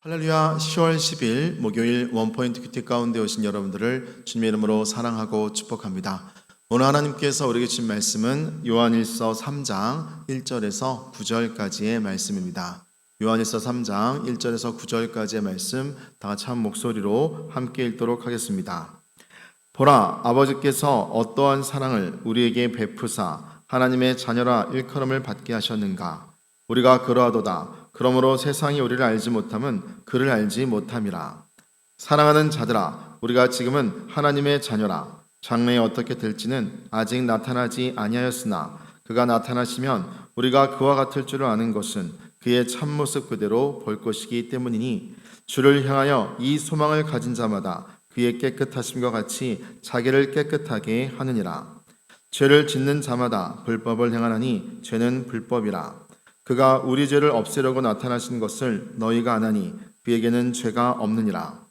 할렐루야. 10월 10일 목요일 원포인트 큐티 가운데 오신 여러분들을 주님의 이름으로 사랑하고 축복합니다. 오늘 하나님께서 우리에게 주신 말씀은 요한일서 3장 1절에서 9절까지의 말씀입니다. 요한일서 3장 1절에서 9절까지의 말씀 다 같이 한 목소리로 함께 읽도록 하겠습니다. 보라, 아버지께서 어떠한 사랑을 우리에게 베푸사 하나님의 자녀라 일컬음을 받게 하셨는가. 우리가 그러하도다. 그러므로 세상이 우리를 알지 못함은 그를 알지 못함이라. 사랑하는 자들아, 우리가 지금은 하나님의 자녀라. 장래에 어떻게 될지는 아직 나타나지 아니하였으나 그가 나타나시면 우리가 그와 같을 줄을 아는 것은 그의 참모습 그대로 볼 것이기 때문이니 주를 향하여 이 소망을 가진 자마다 그의 깨끗하심과 같이 자기를 깨끗하게 하느니라. 죄를 짓는 자마다 불법을 행하나니 죄는 불법이라. 그가 우리 죄를 없애려고 나타나신 것을 너희가 아나니 그에게는 죄가 없느니라.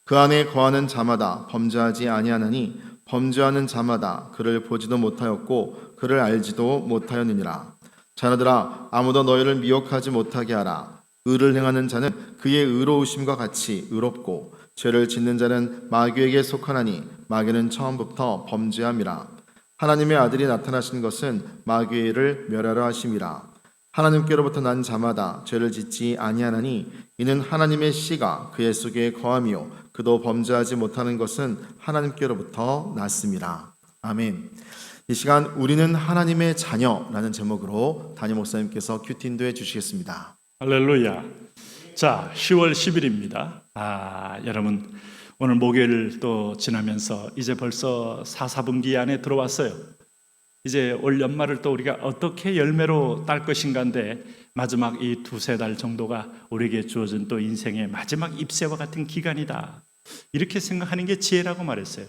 그 안에 거하는 자마다 범죄하지 아니하나니 범죄하는 자마다 그를 보지도 못하였고 그를 알지도 못하였느니라. 자녀들아, 아무도 너희를 미혹하지 못하게 하라. 의를 행하는 자는 그의 의로우심과 같이 의롭고 죄를 짓는 자는 마귀에게 속하나니 마귀는 처음부터 범죄함이라. 하나님의 아들이 나타나신 것은 마귀의 일을 멸하려 하심이라. 하나님께로부터 난 자마다 죄를 짓지 아니하나니 이는 하나님의 씨가 그의 속에 거함이요 그도 범죄하지 못하는 것은 하나님께로부터 났습니다. 아멘. 이 시간 우리는 하나님의 자녀라는 제목으로 담임 목사님께서 큐티 인도해 주시겠습니다. 할렐루야. 자, 10월 10일입니다. 여러분 오늘 목요일 또 지나면서 이제 벌써 4분기 안에 들어왔어요. 이제 올 연말을 또 우리가 어떻게 열매로 딸 것인가인데 마지막 이 2-3달 정도가 우리에게 주어진 또 인생의 마지막 잎새와 같은 기간이다. 이렇게 생각하는 게 지혜라고 말했어요.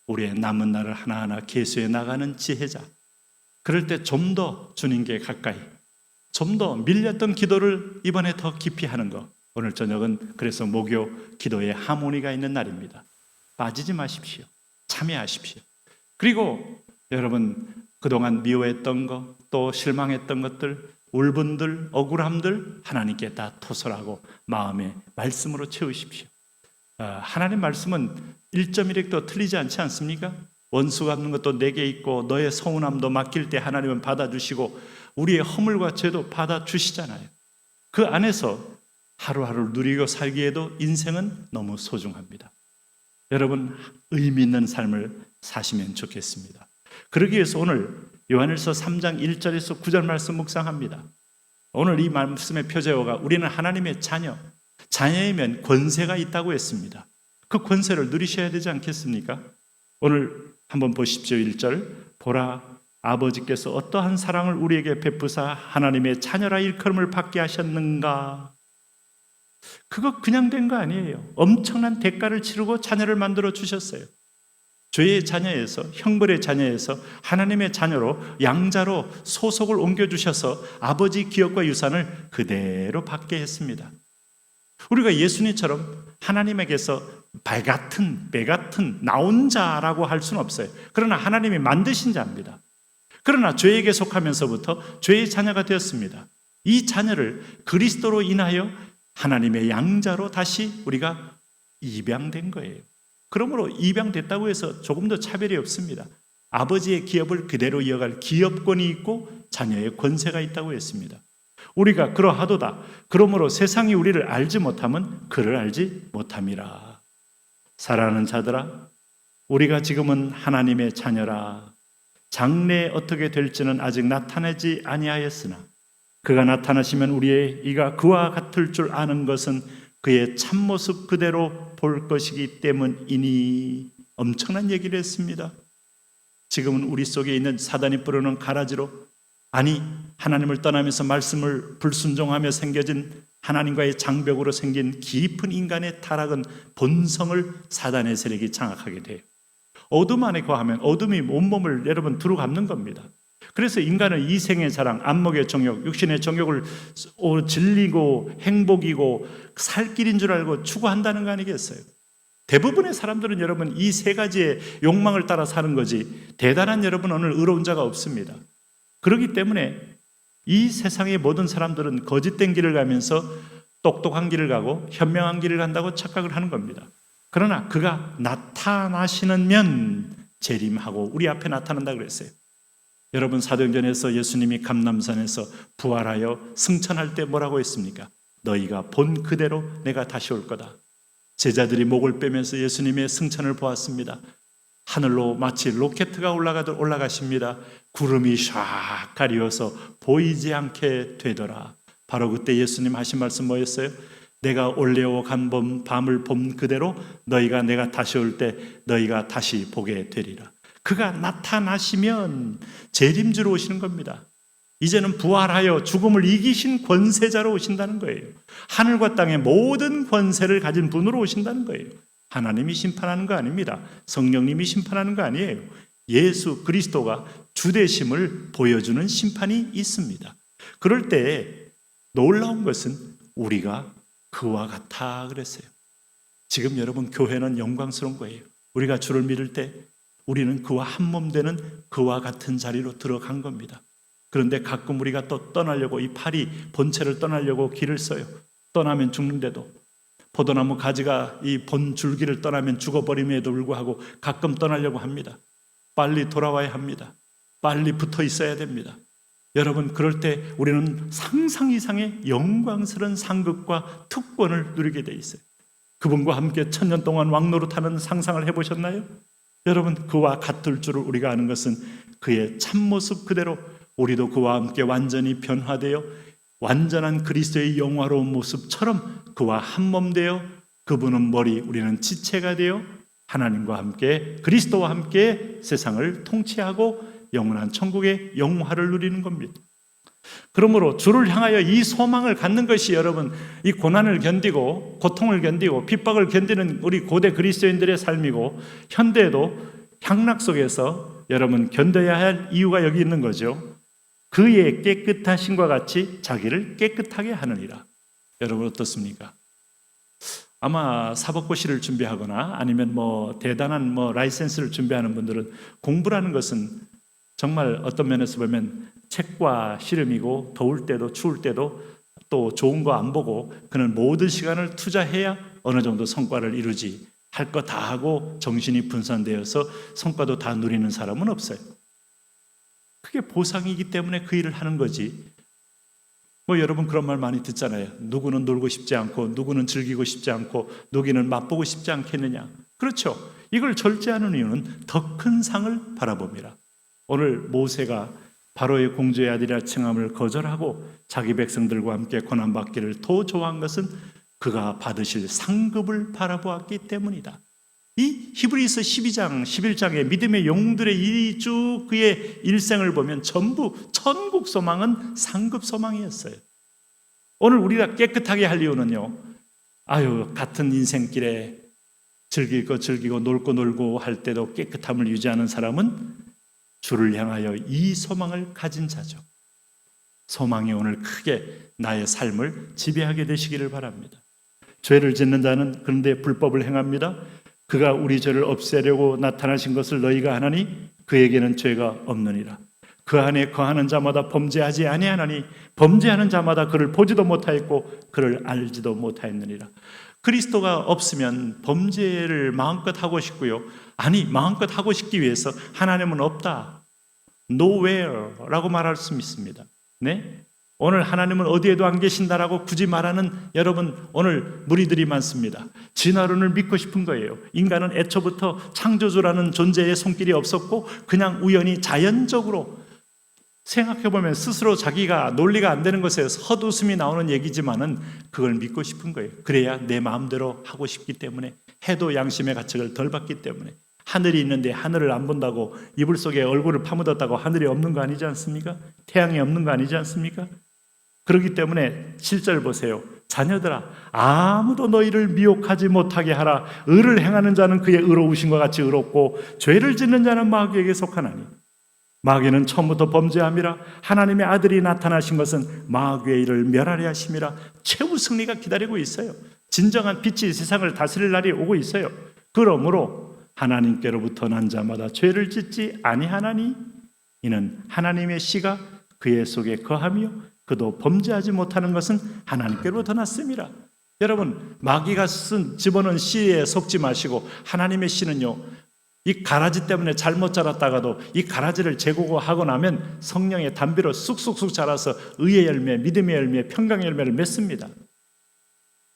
우리의 남은 날을 하나하나 계수해 나가는 지혜자. 그럴 때 좀 더 주님께 가까이, 좀 더 밀렸던 기도를 이번에 더 깊이 하는 것. 오늘 저녁은 그래서 목요 기도의 하모니가 있는 날입니다. 빠지지 마십시오. 참여하십시오. 그리고 여러분 그동안 미워했던 것, 또 실망했던 것들, 울분들, 억울함들 하나님께 다 토설하고 마음에 말씀으로 채우십시오. 하나님 말씀은 1.1획도 틀리지 않지 않습니까? 원수 갚는 것도 내게 있고 너의 서운함도 맡길 때 하나님은 받아주시고 우리의 허물과 죄도 받아주시잖아요. 그 안에서 하루하루 누리고 살기에도 인생은 너무 소중합니다. 여러분 의미 있는 삶을 사시면 좋겠습니다. 그러기 위해서 오늘 요한일서 3장 1절에서 9절 말씀 묵상합니다. 오늘 이 말씀의 표제어가 우리는 하나님의 자녀, 자녀이면 권세가 있다고 했습니다. 그 권세를 누리셔야 되지 않겠습니까? 오늘 한번 보십시오. 1절 보라, 아버지께서 어떠한 사랑을 우리에게 베푸사 하나님의 자녀라 일컬음을 받게 하셨는가. 그거 그냥 된 거 아니에요. 엄청난 대가를 치르고 자녀를 만들어 주셨어요. 죄의 자녀에서, 형벌의 자녀에서 하나님의 자녀로, 양자로 소속을 옮겨주셔서 아버지 기업과 유산을 그대로 받게 했습니다. 우리가 예수님처럼 하나님에게서 발 같은, 배 같은 나온 자라고 할 수는 없어요. 그러나 하나님이 만드신 자입니다. 그러나 죄에게 속하면서부터 죄의 자녀가 되었습니다. 이 자녀를 그리스도로 인하여 하나님의 양자로 다시 우리가 입양된 거예요. 그러므로 입양됐다고 해서 조금 더 차별이 없습니다. 아버지의 기업을 그대로 이어갈 기업권이 있고 자녀의 권세가 있다고 했습니다. 우리가 그러하도다. 그러므로 세상이 우리를 알지 못함은 그를 알지 못함이라. 사랑하는 자들아, 우리가 지금은 하나님의 자녀라. 장래에 어떻게 될지는 아직 나타나지 아니하였으나 그가 나타나시면 우리의 이가 그와 같을 줄 아는 것은 그의 참모습 그대로 볼 것이기 때문이니. 엄청난 얘기를 했습니다. 지금은 우리 속에 있는 사단이 뿌려놓은 가라지로, 아니 하나님을 떠나면서 말씀을 불순종하며 생겨진 하나님과의 장벽으로 생긴 깊은 인간의 타락은 본성을 사단의 세력이 장악하게 돼요. 어둠 안에 거하면 어둠이 온몸을 여러분 두루잡는 겁니다. 그래서 인간은 이생의 자랑, 안목의 정욕, 육신의 정욕을 진리고 행복이고 살 길인 줄 알고 추구한다는 거 아니겠어요? 대부분의 사람들은 여러분 이 세 가지의 욕망을 따라 사는 거지 대단한 여러분 오늘 의로운 자가 없습니다. 그렇기 때문에 이 세상의 모든 사람들은 거짓된 길을 가면서 똑똑한 길을 가고 현명한 길을 간다고 착각을 하는 겁니다. 그러나 그가 나타나시는 면 재림하고 우리 앞에 나타난다 그랬어요. 여러분, 사도행전에서 예수님이 감람산에서 부활하여 승천할 때 뭐라고 했습니까? 너희가 본 그대로 내가 다시 올 거다. 제자들이 목을 빼면서 예수님의 승천을 보았습니다. 하늘로 마치 로켓가 올라가십니다. 구름이 샥 가리워서 보이지 않게 되더라. 바로 그때 예수님 하신 말씀 뭐였어요? 내가 올려오 간 밤을 본 그대로 너희가 내가 다시 올 때 너희가 다시 보게 되리라. 그가 나타나시면 재림주로 오시는 겁니다. 이제는 부활하여 죽음을 이기신 권세자로 오신다는 거예요. 하늘과 땅의 모든 권세를 가진 분으로 오신다는 거예요. 하나님이 심판하는 거 아닙니다. 성령님이 심판하는 거 아니에요. 예수 그리스도가 주되심을 보여주는 심판이 있습니다. 그럴 때 놀라운 것은 우리가 그와 같아 그랬어요. 지금 여러분, 교회는 영광스러운 거예요. 우리가 주를 믿을 때 우리는 그와 한 몸 되는 그와 같은 자리로 들어간 겁니다. 그런데 가끔 우리가 또 떠나려고, 이 팔이 본체를 떠나려고 길을 써요. 떠나면 죽는데도, 포도나무 가지가 이 본 줄기를 떠나면 죽어버림에도 불구하고 가끔 떠나려고 합니다. 빨리 돌아와야 합니다. 빨리 붙어 있어야 됩니다. 여러분, 그럴 때 우리는 상상 이상의 영광스러운 상급과 특권을 누리게 돼 있어요. 그분과 함께 1000년 동안 왕노릇하는 상상을 해보셨나요? 여러분, 그와 같을 줄을 우리가 아는 것은 그의 참모습 그대로 우리도 그와 함께 완전히 변화되어 완전한 그리스도의 영화로운 모습처럼 그와 한 몸 되어, 그분은 머리, 우리는 지체가 되어 하나님과 함께, 그리스도와 함께 세상을 통치하고 영원한 천국의 영화를 누리는 겁니다. 그러므로 주를 향하여 이 소망을 갖는 것이, 여러분, 이 고난을 견디고 고통을 견디고 핍박을 견디는 우리 고대 그리스도인들의 삶이고, 현대에도 향락 속에서 여러분 견뎌야 할 이유가 여기 있는 거죠. 그의 깨끗하심과 같이 자기를 깨끗하게 하느니라. 여러분 어떻습니까? 아마 사법고시를 준비하거나 아니면 대단한 라이센스를 준비하는 분들은 공부라는 것은 정말 어떤 면에서 보면 책과 씨름이고, 더울 때도 추울 때도 또 좋은 거 안 보고 그는 모든 시간을 투자해야 어느 정도 성과를 이루지, 할 거 다 하고 정신이 분산되어서 성과도 다 누리는 사람은 없어요. 그게 보상이기 때문에 그 일을 하는 거지. 여러분 그런 말 많이 듣잖아요. 누구는 놀고 싶지 않고, 누구는 즐기고 싶지 않고, 누구는 맛보고 싶지 않겠느냐. 그렇죠. 이걸 절제하는 이유는 더 큰 상을 바라봅니다. 오늘 모세가 바로의 공주의 아들이라 칭함을 거절하고 자기 백성들과 함께 고난받기를 더 좋아한 것은 그가 받으실 상급을 바라보았기 때문이다. 이 히브리서 12장, 11장의 믿음의 영웅들의 이 쭉 그의 일생을 보면 전부 천국 소망은 상급 소망이었어요. 오늘 우리가 깨끗하게 할 이유는요, 같은 인생길에 즐길 거 즐기고 놀 거 놀고 할 때도 깨끗함을 유지하는 사람은 주를 향하여 이 소망을 가진 자죠. 소망이 오늘 크게 나의 삶을 지배하게 되시기를 바랍니다. 죄를 짓는 자는 그런데 불법을 행합니다. 그가 우리 죄를 없애려고 나타나신 것을 너희가 아나니 그에게는 죄가 없느니라. 그 안에 거하는 자마다 범죄하지 아니하나니 범죄하는 자마다 그를 보지도 못하였고 그를 알지도 못하였느니라. 그리스도가 없으면 범죄를 마음껏 하고 싶고요, 마음껏 하고 싶기 위해서 하나님은 없다, nowhere라고 말할 수 있습니다. 네? 오늘 하나님은 어디에도 안 계신다라고 굳이 말하는 여러분, 오늘 무리들이 많습니다. 진화론을 믿고 싶은 거예요. 인간은 애초부터 창조주라는 존재의 손길이 없었고 그냥 우연히 자연적으로, 생각해보면 스스로 자기가 논리가 안 되는 것에 헛웃음이 나오는 얘기지만은 그걸 믿고 싶은 거예요. 그래야 내 마음대로 하고 싶기 때문에, 해도 양심의 가책을 덜 받기 때문에. 하늘이 있는데 하늘을 안 본다고 이불 속에 얼굴을 파묻었다고 하늘이 없는 거 아니지 않습니까? 태양이 없는 거 아니지 않습니까? 그렇기 때문에 7절 보세요. 자녀들아, 아무도 너희를 미혹하지 못하게 하라. 의를 행하는 자는 그의 의로우심과 같이 의롭고 죄를 짓는 자는 마귀에게 속하나니 마귀는 처음부터 범죄함이라. 하나님의 아들이 나타나신 것은 마귀의 일을 멸하려 하심이라. 최후 승리가 기다리고 있어요. 진정한 빛이 세상을 다스릴 날이 오고 있어요. 그러므로 하나님께로부터 난 자마다 죄를 짓지 아니하나니 이는 하나님의 씨가 그의 속에 거하며 그도 범죄하지 못하는 것은 하나님께로부터 났습니다. 여러분, 마귀가 집어넣은 씨에 속지 마시고 하나님의 씨는요, 이 가라지 때문에 잘못 자랐다가도 이 가라지를 제거하고 나면 성령의 단비로 쑥쑥쑥 자라서 의의 열매, 믿음의 열매, 평강의 열매를 맺습니다.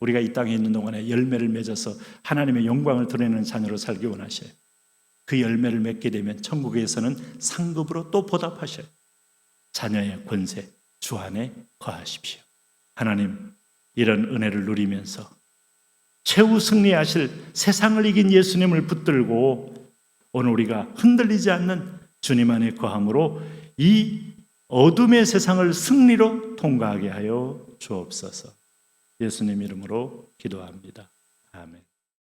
우리가 이 땅에 있는 동안에 열매를 맺어서 하나님의 영광을 드러내는 자녀로 살기 원하셔요. 그 열매를 맺게 되면 천국에서는 상급으로 또 보답하셔요. 자녀의 권세, 주 안에 거하십시오. 하나님, 이런 은혜를 누리면서 최후 승리하실 세상을 이긴 예수님을 붙들고 오늘 우리가 흔들리지 않는 주님 안에 거함으로 이 어둠의 세상을 승리로 통과하게 하여 주옵소서. 예수님 이름으로 기도합니다. 아멘.